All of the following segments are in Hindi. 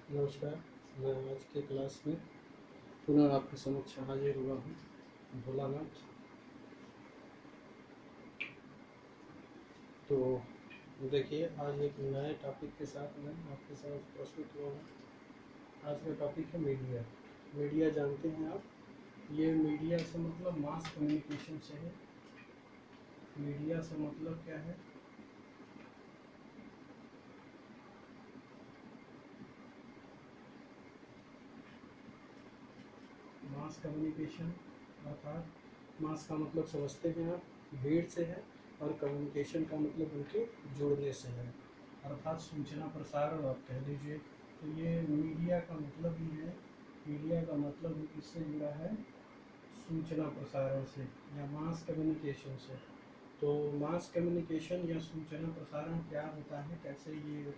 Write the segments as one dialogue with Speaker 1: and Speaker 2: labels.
Speaker 1: नमस्कार। मैं आज के क्लास में पुनः आपके समक्ष हाजिर हुआ हूँ, भोलानाथ। तो देखिए, आज एक नए टॉपिक के साथ मैं आपके समक्ष प्रस्तुत हुआ हूँ। आज का टॉपिक है मीडिया। मीडिया जानते हैं आप, ये मीडिया से मतलब मास कम्युनिकेशन से है। मीडिया से मतलब क्या है? मास कम्युनिकेशन, अर्थात मास का मतलब समझते हैं आप, भीड़ से है, और कम्युनिकेशन का मतलब उनके जुड़ने से है, अर्थात सूचना प्रसारण आप कह लीजिए। तो ये मीडिया का मतलब ही है, मीडिया का मतलब ही किससे जुड़ा है? सूचना प्रसारण से या मास कम्युनिकेशन से। तो मास कम्युनिकेशन या सूचना प्रसारण क्या होता है, कैसे ये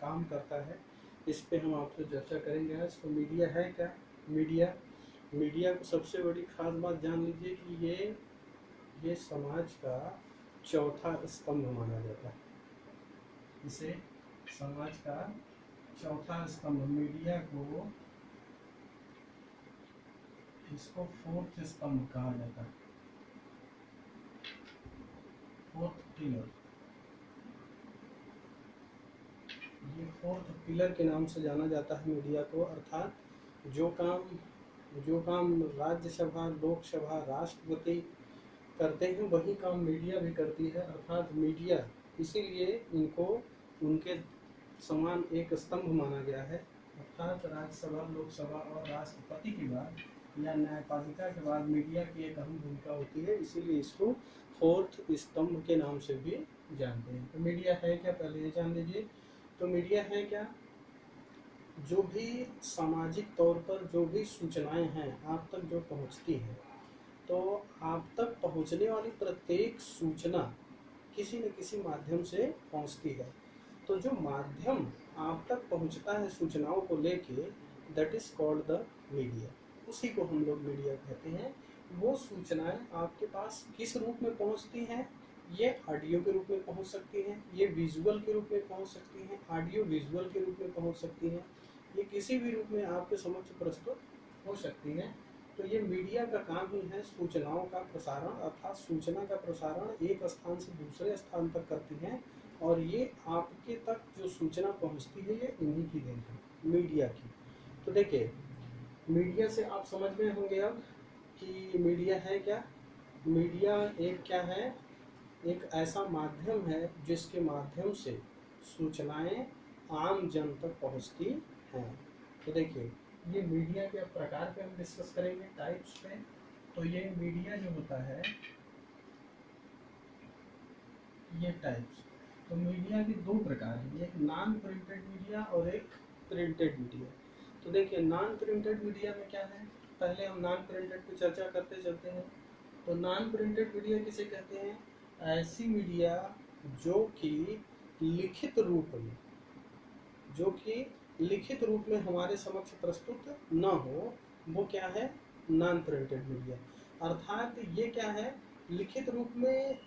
Speaker 1: काम करता है, इस पे हम आपसे चर्चा करेंगे आज। तो मीडिया है क्या? मीडिया मीडिया को सबसे बड़ी खास बात जान लीजिए कि ये समाज का चौथा स्तंभ माना जाता है। इसे समाज का चौथा स्तंभ, मीडिया को, इसको फोर्थ स्तंभ कहा जाता है, फोर्थ पिलर। ये फोर्थ पिलर के नाम से जाना जाता है मीडिया को। अर्थात जो काम राज्यसभा, लोकसभा, राष्ट्रपति करते हैं, वही काम मीडिया भी करती है। अर्थात मीडिया, इसीलिए इनको उनके समान एक स्तंभ माना गया है। अर्थात राज्यसभा, लोकसभा और राष्ट्रपति के बाद या न्यायपालिका के बाद मीडिया की एक अहम भूमिका होती है, इसीलिए इसको फोर्थ स्तंभ के नाम से भी जानते हैं। तो मीडिया है क्या, पहले ये जान लीजिए। तो मीडिया है क्या? जो भी सामाजिक तौर पर जो भी सूचनाएं हैं आप तक जो पहुंचती हैं, तो आप तक पहुंचने वाली प्रत्येक सूचना किसी न किसी माध्यम से पहुंचती है। तो जो माध्यम आप तक पहुंचता है सूचनाओं को लेके, that is called the media. उसी को हम लोग मीडिया कहते हैं। वो सूचनाएं आपके पास किस रूप में पहुंचती हैं? ये ऑडियो के रूप में पहुंच सकती हैं, ये विजुअल के रूप में पहुंच सकती हैं, ऑडियो विजुअल के रूप में पहुंच सकती हैं, ये किसी भी रूप में आपके समक्ष प्रस्तुत हो सकती हैं। तो ये मीडिया का काम ही है सूचनाओं का प्रसारण, अर्थात सूचना का प्रसारण एक स्थान से दूसरे स्थान तक करती हैं। और ये आपके तक जो सूचना पहुंचती है, ये इन्हीं की देन है, मीडिया की। तो देखिए, मीडिया से आप समझ गए होंगे अब कि मीडिया है क्या। मीडिया एक क्या है? एक ऐसा माध्यम है जिसके माध्यम से सूचनाएं आम जन तक पहुंचती हैं। तो देखिए, ये मीडिया के प्रकार पे हम डिस्कस करेंगे, टाइप्स पे। तो ये मीडिया जो होता है, ये टाइप्स। तो मीडिया के दो प्रकार हैं, एक नॉन प्रिंटेड मीडिया और एक प्रिंटेड मीडिया। तो देखिए, नॉन प्रिंटेड मीडिया में क्या है, पहले हम नॉन प्रिंटेड पे चर्चा करते चलते हैं। तो नॉन प्रिंटेड मीडिया किसे कहते हैं? ऐसी मीडिया जो कि लिखित रूप में जो कि लिखित रूप में हमारे समक्ष प्रस्तुत न हो, वो क्या है? Non printed media. अर्थात ये क्या है? लिखित रूप में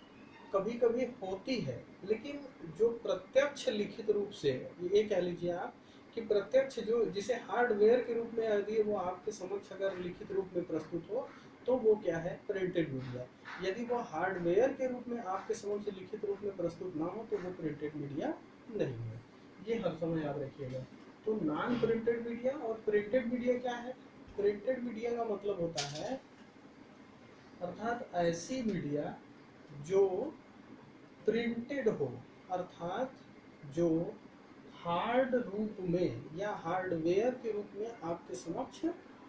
Speaker 1: कभी कभी होती है, लेकिन जो प्रत्यक्ष लिखित रूप से, ये कह लीजिए आप कि प्रत्यक्ष जो जिसे हार्डवेयर के रूप में यदि वो आपके समक्ष अगर लिखित रूप में प्रस्तुत हो, तो वो क्या है? Printed media. यदि वो हार्डवेयर के रूप में आपके समक्ष लिखित रूप में प्रस्तुत ना हो, तो वो प्रिंटेड मीडिया नहीं है। ये हर समय याद रखिएगा। तो नॉन प्रिंटेड मीडिया और प्रिंटेड मीडिया क्या है? प्रिंटेड मीडिया का मतलब होता है, अर्थात ऐसी मीडिया जो प्रिंटेड हो, अर्थात जो हार्ड रूप में या हार्डवेयर के रूप में आपके समक्ष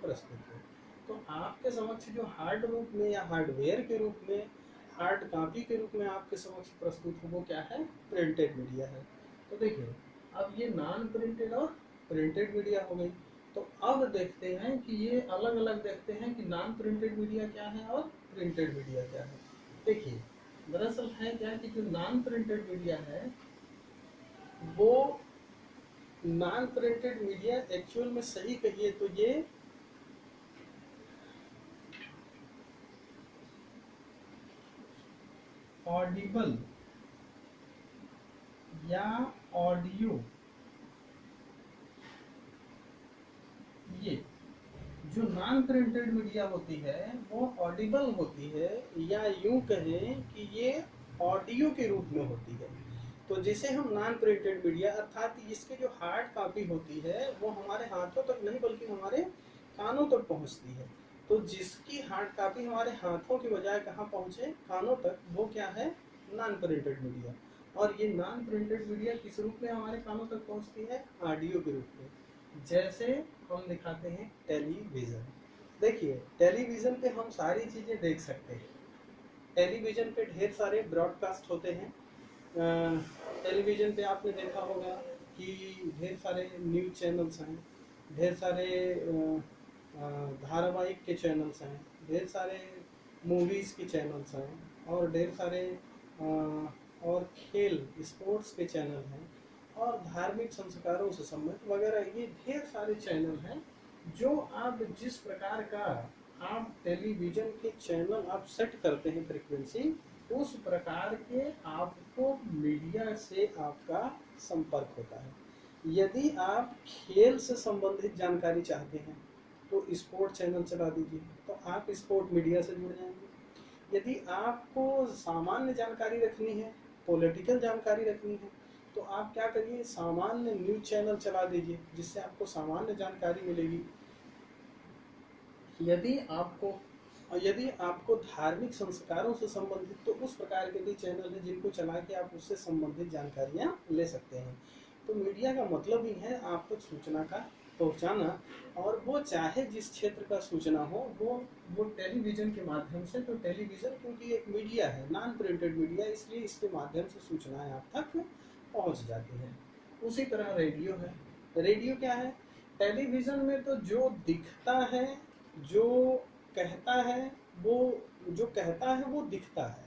Speaker 1: प्रस्तुत हो। तो आपके समक्ष जो हार्ड रूप में या हार्डवेयर के रूप में, हार्ड कॉपी के रूप में आपके समक्ष प्रस्तुत हो, वो क्या है? प्रिंटेड मीडिया है। तो देखिए, अब ये नॉन प्रिंटेड और प्रिंटेड मीडिया हो गई। तो अब देखते हैं कि ये अलग अलग देखते हैं कि नॉन प्रिंटेड मीडिया क्या है और प्रिंटेड मीडिया क्या है। देखिए, दरअसल है क्या कि जो नॉन प्रिंटेड मीडिया है, वो नॉन प्रिंटेड मीडिया एक्चुअल में सही कहिए तो ये ऑडिबल या ऑडियो जो नॉन प्रिंटेड मीडिया होती है वो ऑडिबल होती है, या यूं कहें कि ये ऑडियो के रूप में होती है। तो जिसे हम नॉन प्रिंटेड मीडिया अर्थात इसकी जो हार्ड कॉपी होती है वो हमारे हाथों तक नहीं बल्कि हमारे कानों तक पहुंचती है। तो जिसकी हार्ड कॉपी हमारे हाथों की बजाय कहाँ पहुंचे, कानों तक, वो क्या है, नॉन प्रिंटेड मीडिया। और ये नॉन प्रिंटेड मीडिया किस रूप में हमारे कानों तक पहुंचती है, ऑडियो के रूप में। जैसे हम दिखाते हैं टेलीविज़न। देखिए टेलीविज़न पे हम सारी चीज़ें देख सकते हैं। टेलीविज़न पे ढेर सारे ब्रॉडकास्ट होते हैं। टेलीविज़न पे आपने देखा होगा कि ढेर सारे न्यूज़ चैनल्स हैं, ढेर सारे धारावाहिक के चैनल्स हैं, ढेर सारे मूवीज़ के चैनल्स हैं, और ढेर सारे और खेल स्पोर्ट्स के चैनल हैं, और धार्मिक संस्कारों से संबंधित वगैरह, ये ढेर सारे चैनल हैं। जो आप जिस प्रकार का आप टेलीविज़न के चैनल आप सेट करते हैं फ्रीक्वेंसी, उस प्रकार के आपको मीडिया से आपका संपर्क होता है। यदि आप खेल से संबंधित जानकारी चाहते हैं तो स्पोर्ट चैनल चला दीजिए, तो आप स्पोर्ट मीडिया से जुड़ जाएंगे। यदि आपको सामान्य जानकारी रखनी है, पॉलिटिकल जानकारी रखनी है, तो आप क्या करिए, सामान्य न्यूज़ चैनल चला दीजिए, जिससे आपको सामान्य जानकारी मिलेगी। यदि आपको धार्मिक संस्कारों से संबंधित, तो उस प्रकार के भी चैनल हैं जिनको चला के आप उससे संबंधित जानकारियाँ ले सकते हैं। तो मीडिया का मतलब ही है आप तक सूचना का पहुँचाना, और वो चाहे जिस क्षेत्र का सूचना हो, वो टेलीविज़न के माध्यम से। तो टेलीविज़न क्योंकि एक मीडिया है, नॉन प्रिंटेड मीडिया, इसलिए इसके माध्यम से सूचनाएं आप तक पहुँच जाती हैं। उसी तरह रेडियो है। रेडियो क्या है, टेलीविज़न में तो जो दिखता है, जो कहता है, वो दिखता है,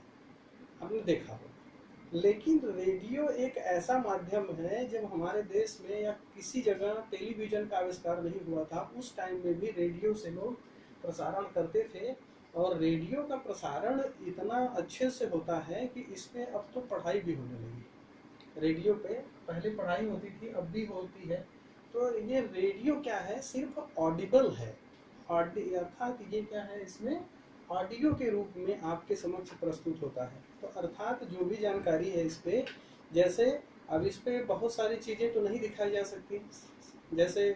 Speaker 1: आपने देखा हो। लेकिन रेडियो एक ऐसा माध्यम है, जब हमारे देश में या किसी जगह टेलीविज़न का आविष्कार नहीं हुआ था, उस टाइम में भी रेडियो से लोग प्रसारण करते थे। और रेडियो का प्रसारण इतना अच्छे से होता है कि इस पे अब तो पढ़ाई भी होने लगी। रेडियो पे पहले पढ़ाई होती थी, अब भी होती है। तो ये रेडियो क्या है, सिर्फ ऑडिबल है, अर्थात ये क्या है, इसमें ऑडियो के रूप में आपके समक्ष प्रस्तुत होता है। तो अर्थात जो भी जानकारी है इस पे, जैसे अब इस पे बहुत सारी चीज़ें तो नहीं दिखाई जा सकती, जैसे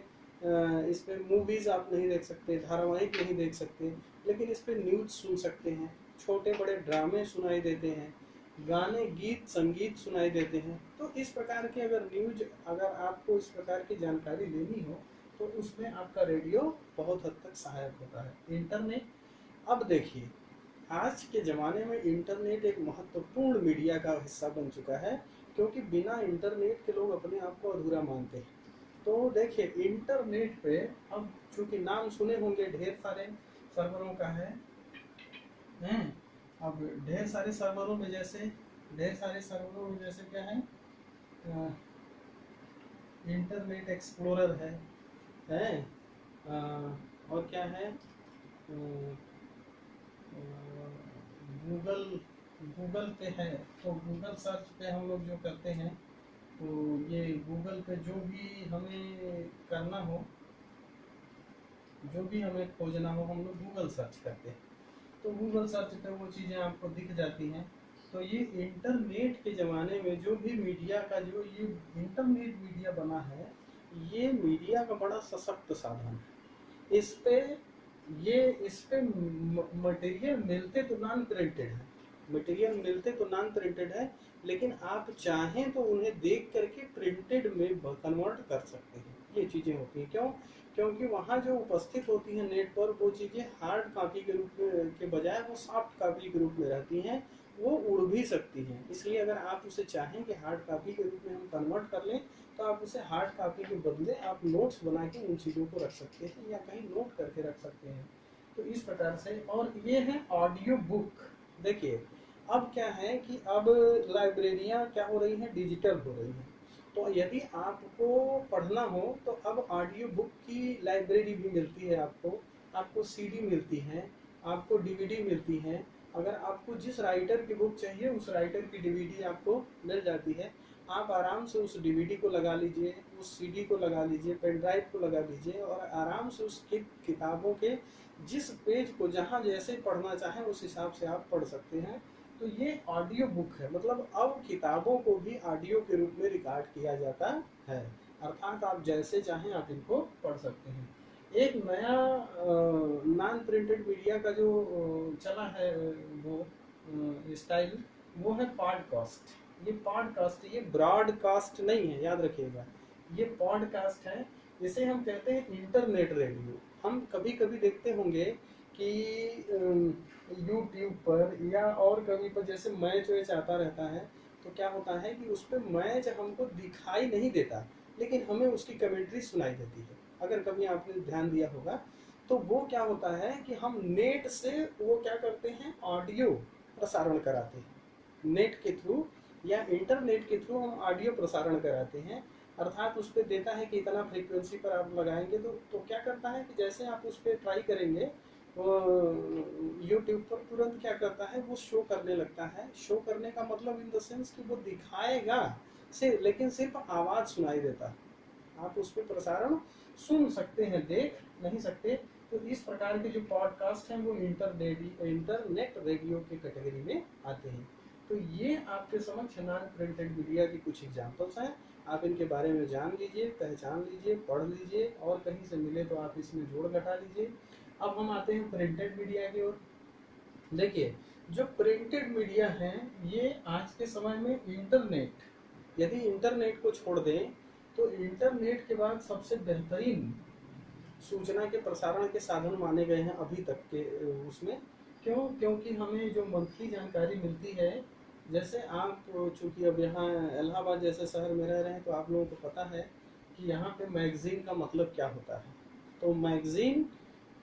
Speaker 1: इस पे मूवीज़ आप नहीं देख सकते, धारावाहिक नहीं देख सकते, लेकिन इस पे न्यूज़ सुन सकते हैं, छोटे बड़े ड्रामे सुनाई देते हैं, गाने, गीत, संगीत सुनाई देते हैं। तो इस प्रकार के अगर आपको इस प्रकार की जानकारी लेनी हो, तो उसमें आपका रेडियो बहुत हद तक सहायक होता है। इंटरनेट, अब देखिए आज के ज़माने में इंटरनेट एक महत्वपूर्ण मीडिया का हिस्सा बन चुका है, क्योंकि बिना इंटरनेट के लोग अपने आप को अधूरा मानते हैं। तो देखिए इंटरनेट पे अब चूँकि नाम सुने होंगे, ढेर सारे सर्वरों का है, अब ढेर सारे सर्वरों में जैसे क्या है, इंटरनेट एक्सप्लोरर है, और क्या है, गूगल पे है। तो गूगल सर्च पे हम लोग जो करते हैं, तो ये गूगल पे जो भी हमें करना हो, जो भी हमें खोजना हो, हम लोग गूगल सर्च करते हैं। तो गूगल सर्च पे वो चीज़ें आपको दिख जाती हैं। तो ये इंटरनेट के ज़माने में जो भी मीडिया का, जो ये इंटरनेट मीडिया बना है, ये मीडिया का बड़ा सशक्त साधन है। इस पे मटेरियल मिलते तो नॉन प्रिंटेड है, लेकिन आप चाहें तो उन्हें देख करके प्रिंटेड में कन्वर्ट कर सकते हैं। ये चीज़ें होती हैं, क्योंकि वहाँ जो उपस्थित होती हैं नेट पर, वो चीज़ें हार्ड कॉपी के रूप में के बजाय वो सॉफ्ट कॉपी के रूप में रहती हैं, वो उड़ भी सकती हैं। इसलिए अगर आप उसे चाहें कि हार्ड कॉपी के रूप में हम कन्वर्ट कर लें, तो आप उसे हार्ड कॉपी के बदले आप नोट्स बना के उन चीज़ों को रख सकते हैं, या कहीं नोट करके रख सकते हैं। तो इस प्रकार से। और ये है ऑडियो बुक। देखिए अब क्या है कि अब लाइब्रेरियाँ क्या हो रही हैं, डिजिटल हो रही हैं। तो यदि आपको पढ़ना हो, तो अब ऑडियो बुक की लाइब्रेरी भी मिलती है, आपको सीडी मिलती है, आपको डीवीडी मिलती है, अगर आपको जिस राइटर की बुक चाहिए उस राइटर की डीवीडी आपको मिल जाती है। आप आराम से उस डीवीडी को लगा लीजिए, उस सीडी को लगा लीजिए, पेन ड्राइव को लगा लीजिए और आराम से उस किताबों के जिस पेज को जहाँ जैसे पढ़ना चाहें उस हिसाब से आप पढ़ सकते हैं। तो ये ऑडियो बुक है, मतलब अब किताबों को भी ऑडियो के रूप में रिकॉर्ड किया जाता है, अर्थात आप जैसे चाहें आप इनको पढ़ सकते हैं। एक नया नॉन प्रिंटेड मीडिया का जो चला है वो स्टाइल, वो है पॉडकास्ट। ये पॉडकास्ट, ये ब्रॉडकास्ट नहीं है, याद रखिएगा, ये पॉडकास्ट है। इसे हम कहते हैं इंटरनेट रेडियो। हम कभी कभी देखते होंगे कि यूट्यूब पर या और कभी पर जैसे मैच वैच आता रहता है, तो क्या होता है कि उस पर मैच हमको दिखाई नहीं देता, लेकिन हमें उसकी कमेंट्री सुनाई देती है। अगर कभी आपने ध्यान दिया होगा, तो वो क्या होता है कि हम नेट से वो क्या करते हैं, ऑडियो प्रसारण कराते हैं। नेट के थ्रू या इंटरनेट के थ्रू हम ऑडियो प्रसारण कराते हैं, अर्थात उस पर देता है कि इतना फ्रीक्वेंसी पर आप लगाएंगे तो क्या करता है कि जैसे आप उस पर ट्राई करेंगे, वो यूट्यूब पर तुरंत क्या करता है, वो शो करने लगता है। शो करने का मतलब इन द सेंस कि वो दिखाएगा से, लेकिन सिर्फ आवाज़ सुनाई देता है। आप उस पर प्रसारण सुन सकते हैं, देख नहीं सकते। तो इस प्रकार के जो पॉडकास्ट हैं वो इंटरनेट रेडियो की कैटेगरी में आते हैं। तो ये आपके समक्ष नॉन प्रिंटेड मीडिया की कुछ एग्जांपल्स हैं। आप इनके बारे में जान लीजिए, पहचान लीजिए, पढ़ लीजिए और कहीं से मिले तो आप इसमें जोड़ घटा लीजिए। अब हम आते हैं प्रिंटेड मीडिया की ओर। देखिए, जो प्रिंटेड मीडिया है ये आज के समय में इंटरनेट, यदि इंटरनेट को छोड़ दें तो इंटरनेट के बाद सबसे बेहतरीन सूचना के प्रसारण के साधन माने गए हैं अभी तक के उसमें। क्यों? क्योंकि हमें जो मंथली जानकारी मिलती है, जैसे आप चूँकि अब यहाँ इलाहाबाद जैसे शहर में रह रहे हैं तो आप लोगों को पता है कि यहाँ पे मैगज़ीन का मतलब क्या होता है। तो मैगज़ीन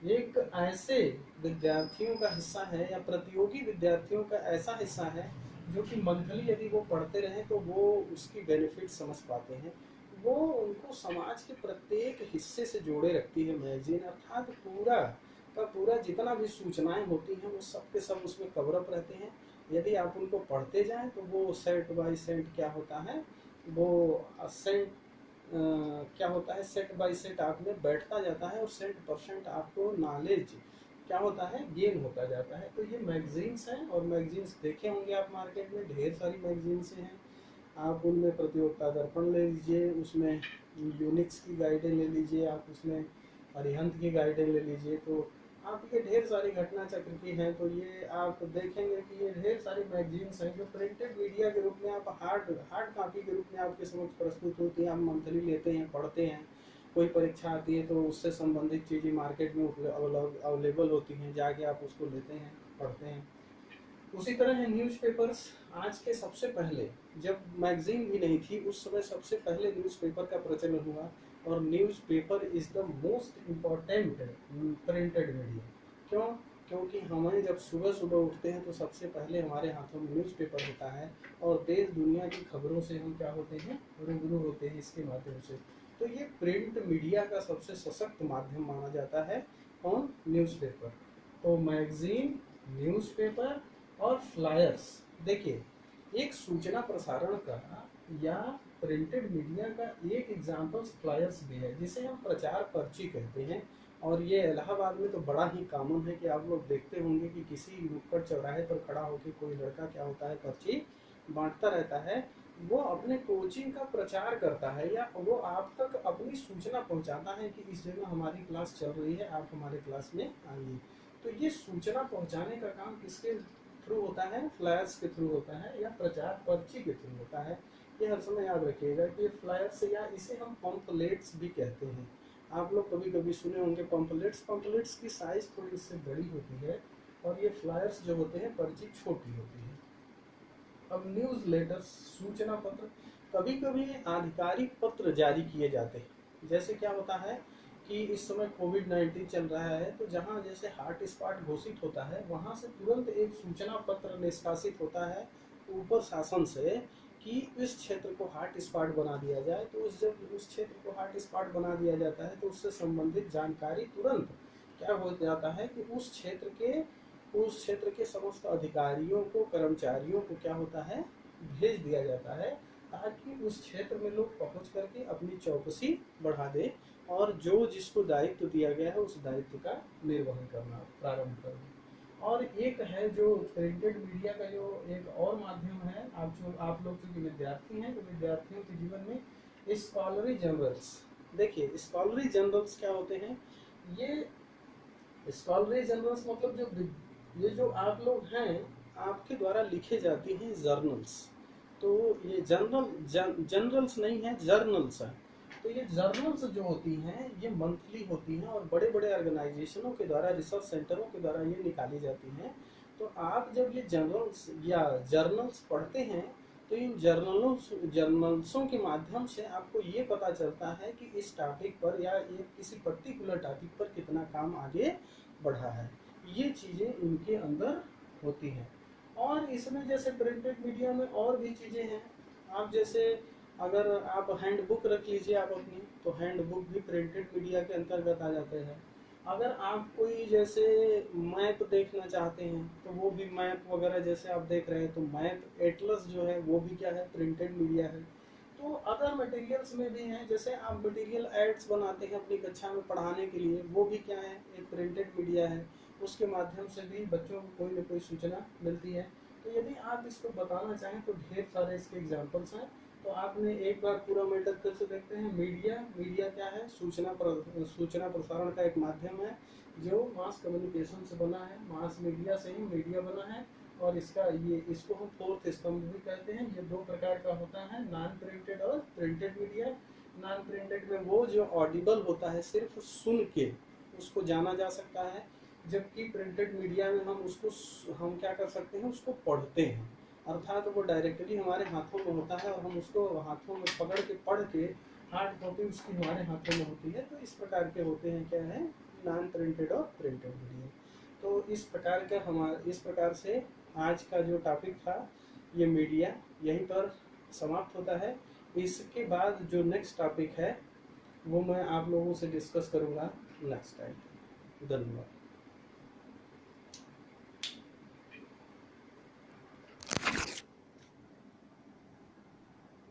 Speaker 1: एक ऐसे विद्यार्थियों का हिस्सा है या प्रतियोगी विद्यार्थियों का ऐसा हिस्सा है जो कि मंथली यदि वो पढ़ते रहें तो वो उसकी बेनिफिट समझ पाते हैं। वो उनको समाज के प्रत्येक हिस्से से जोड़े रखती है मैगजीन, अर्थात पूरा का पूरा जितना भी सूचनाएं होती हैं वो सब के सब उसमें कवर अप रहते हैं। यदि आप उनको पढ़ते जाएं तो वो सेट बाय सेट क्या होता है, वो सेट क्या होता है, सेट बाय सेट आप में बैठता जाता है और 100% आपको नॉलेज क्या होता है, गेन होता जाता है। तो ये मैगजीन्स हैं, और मैगजीन्स देखे होंगे आप मार्केट में, ढेर सारी मैगजीन्स हैं। आप उनमें प्रतियोगिता दर्पण ले लीजिए, उसमें यूनिक्स की गाइडें ले लीजिए, आप उसमें अरिहंत की गाइडें ले लीजिए, तो आप ये ढेर सारी घटना चक्र की हैं। तो ये आप देखेंगे कि ये ढेर सारी मैगजीन्स हैं जो प्रिंटेड मीडिया के रूप में आप हार्ड कॉपी के रूप में आपके समक्ष प्रस्तुत होती हैं। आप मंथली लेते हैं, पढ़ते हैं, कोई परीक्षा आती है तो उससे संबंधित चीज़ें मार्केट में अवेलेबल होती हैं, जाके आप उसको लेते हैं, पढ़ते हैं। उसी तरह है न्यूज़पेपर्स। आज के सबसे पहले जब मैगजीन भी नहीं थी उस समय सबसे पहले न्यूज़पेपर का प्रचलन हुआ, और newspaper is the most important printed media. क्यों? क्योंकि हमें जब सुबह सुबह उठते हैं तो सबसे पहले हमारे हाथों में न्यूज़पेपर होता है, और देश दुनिया की खबरों से हम क्या होते हैं, रूबरू होते हैं इसके माध्यम से। तो ये प्रिंट मीडिया का सबसे सशक्त माध्यम माना जाता है, कौन? न्यूज़पेपर। तो मैगजीन, न्यूज़पेपर और फ्लायर्स। देखिए, एक सूचना प्रसारण का या प्रिंटेड मीडिया का एक एग्जाम्पल फ्लायर्स भी है, जिसे हम प्रचार पर्ची कहते हैं। और ये इलाहाबाद में तो बड़ा ही कॉमन है कि आप लोग देखते होंगे कि किसी नुक्कड़ चौराहे पर खड़ा होकर कोई लड़का क्या होता है, पर्ची बांटता रहता है। वो अपने कोचिंग का प्रचार करता है, या वो आप तक अपनी सूचना पहुंचाता है कि इस जगह हमारी क्लास चल रही है, आप हमारे क्लास में आइए। तो ये सूचना पहुंचाने का काम किसके थ्रू होता है? फ्लायर्स के थ्रू होता है, या प्रचार पर्ची के थ्रू होता है। ये हर समय याद रखिएगा कि फ्लायर्स, या इसे हम पम्पलेट्स भी कहते हैं। आप लोग कभी कभी सुने होंगे पम्पलेट्स की साइज थोड़ी इससे बड़ी होती है, और ये फ्लायर्स जो होते हैं पर्ची छोटी होती है। अब न्यूज़ लेटर्स, सूचना पत्र, कभी कभी आधिकारिक पत्र जारी किए जाते हैं। जैसे क्या होता है कि इस समय कोविड-19 चल रहा है, तो जहाँ जैसे हॉट स्पॉट घोषित होता है वहाँ से तुरंत एक सूचना पत्र निष्कासित होता है ऊपर शासन से कि इस क्षेत्र को हॉट स्पॉट बना दिया जाए। तो जब उस क्षेत्र को हॉट स्पॉट बना दिया जाता है तो उससे संबंधित जानकारी तुरंत क्या हो जाता है कि उस क्षेत्र के उस क्षेत्र के समस्त अधिकारियों को, कर्मचारियों को क्या होता है, भेज दिया जाता है, ताकि उस क्षेत्र में लोग पहुंच करके अपनी चौकसी बढ़ा दे और जो जिसको दायित्व दिया गया है उस दायित्व का निर्वहन करना प्रारंभ कर दे। और एक है जो प्रिंटेड मीडिया का जो एक और माध्यम है, आप लोग चूंकि विद्यार्थी हैं तो विद्यार्थियों के जीवन में स्कॉलरी जर्नल्स। देखिए स्कॉलरी जर्नल्स क्या होते हैं, ये स्कॉलरी जर्नल्स मतलब ये जो आप लोग हैं आपके द्वारा लिखे जाती हैं जर्नल्स। तो ये जनरल्स नहीं है, जर्नल्स है। तो ये जर्नल्स जो होती हैं ये मंथली होती हैं और बड़े बड़े ऑर्गेनाइजेशनों के द्वारा, रिसर्च सेंटरों के द्वारा ये निकाली जाती हैं। तो आप जब ये जर्नल्स या जर्नल्स पढ़ते हैं तो इन जर्नल्सों के माध्यम से आपको ये पता चलता है कि इस टॉपिक पर या ये किसी पर्टिकुलर टॉपिक पर कितना काम आगे बढ़ा है। ये चीज़ें इनके अंदर होती हैं। और इसमें जैसे प्रिंटेड मीडिया में और भी चीज़ें हैं। आप जैसे अगर आप हैंडबुक रख लीजिए आप अपनी, तो हैंडबुक भी प्रिंटेड मीडिया के अंतर्गत आ जाते हैं। अगर आप कोई जैसे मैप देखना चाहते हैं तो वो भी मैप वगैरह जैसे आप देख रहे हैं तो मैप एटलस जो है वो भी क्या है, प्रिंटेड मीडिया है। तो अदर मटेरियल्स में भी हैं, जैसे आप मटेरियल एड्स बनाते हैं अपनी कक्षा में पढ़ाने के लिए, वो भी क्या है, एक प्रिंटेड मीडिया है। उसके माध्यम से भी बच्चों को कोई न कोई सूचना मिलती है। तो यदि आप इसको बताना चाहें तो ढेर सारे इसके एग्जाम्पल्स हैं। तो आपने एक बार पूरा मैटर फिर से देखते हैं। मीडिया क्या है, सूचना प्रसारण का एक माध्यम है जो मास कम्युनिकेशन से बना है, मास मीडिया से ही मीडिया बना है। और इसको हम फोर्थ स्तंभ भी कहते हैं। ये दो प्रकार का होता है, नॉन प्रिंटेड और प्रिंटेड मीडिया। नॉन प्रिंटेड में वो जो ऑडिबल होता है, सिर्फ सुन के उसको जाना जा सकता है, जबकि प्रिंटेड मीडिया में हम क्या कर सकते हैं, उसको पढ़ते हैं। अर्थात वो डायरेक्टली हमारे हाथों में होता है और हम उसको हाथों में पकड़ के पढ़ के हार्ड कॉपी उसकी हमारे हाथों में होती है। तो इस प्रकार के होते हैं क्या है, नॉन प्रिंटेड और प्रिंटेड मीडिया। तो इस प्रकार से आज का जो टॉपिक था ये मीडिया यहीं पर समाप्त होता है। इसके बाद जो नेक्स्ट टॉपिक है वो मैं आप लोगों से डिस्कस करूँगा नेक्स्ट टाइम। धन्यवाद।